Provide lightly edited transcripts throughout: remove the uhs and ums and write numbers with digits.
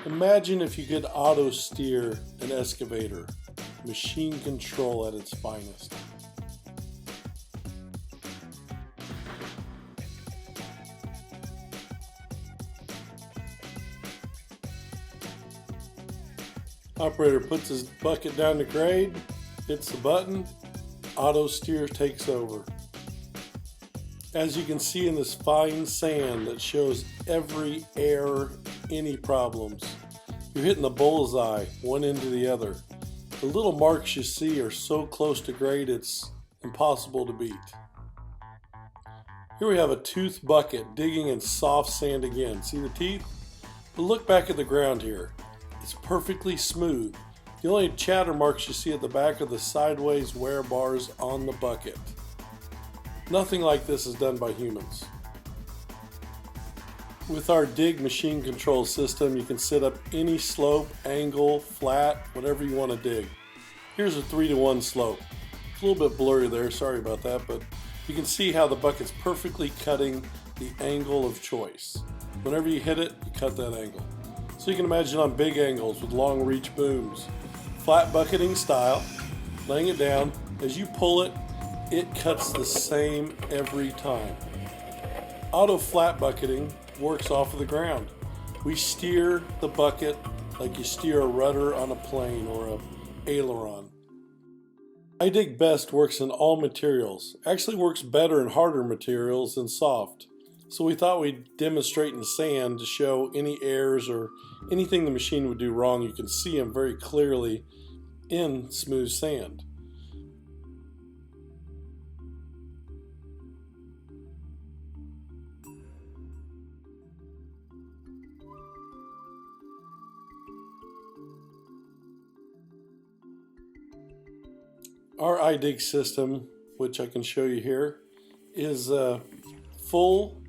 Imagine if you could auto steer an excavator, machine control at its finest. Operator puts his bucket down to grade, hits the button, auto steer takes over. As you can see in this fine sand that shows every error, any problems. You're hitting the bullseye, one end to the other. The little marks you see are so close to grade it's impossible to beat. Here we have a tooth bucket digging in soft sand again. See the teeth? But look back at the ground here. It's perfectly smooth. The only chatter marks you see at the back are the sideways wear bars on the bucket. Nothing like this is done by humans. With our dig machine control system, you can set up any slope, angle, flat, whatever you want to dig. Here's a 3-to-1 slope. It's a little bit blurry there, sorry about that, but you can see how the bucket's perfectly cutting the angle of choice. Whenever you hit it, you cut that angle. So you can imagine on big angles with long reach booms. Flat bucketing style, laying it down. As you pull it, it cuts the same every time. Auto flat bucketing works off of the ground. We steer the bucket like you steer a rudder on a plane or a aileron. IDIGBEST works in all materials. Actually works better in harder materials than soft. So we thought we'd demonstrate in sand to show any errors or anything the machine would do wrong. You can see them very clearly in smooth sand. Our iDig system, which I can show you here, is full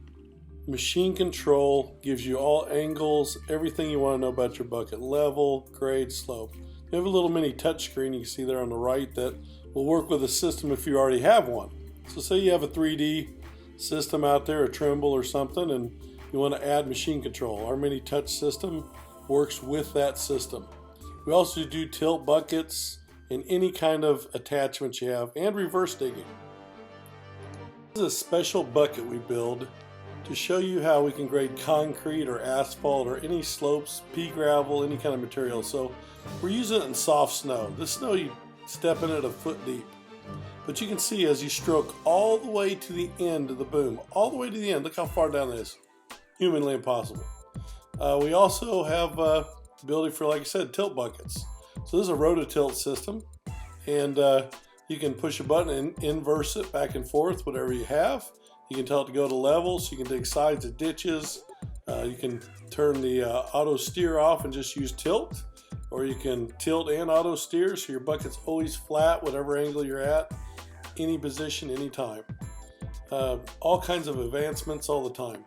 machine control, gives you all angles, everything you want to know about your bucket, level, grade, slope. You have a little mini touch screen you can see there on the right that will work with the system if you already have one. So say you have a 3D system out there, a Trimble or something, and you want to add machine control. Our mini touch system works with that system. We also do tilt buckets and any kind of attachment you have, and reverse digging. This is a special bucket we build to show you how we can grade concrete or asphalt or any slopes, pea gravel, any kind of material. So we're using it in soft snow. This snow you step in it a foot deep. But you can see as you stroke all the way to the end of the boom, all the way to the end, look how far down it is. Humanly impossible. We also have ability for, like I said, tilt buckets. So this is a rototilt system, and you can push a button and inverse it back and forth, whatever you have. You can tell it to go to level, so you can dig sides of ditches. You can turn the auto steer off and just use tilt, or you can tilt and auto steer, so your bucket's always flat, whatever angle you're at, any position, any time. All kinds of advancements all the time.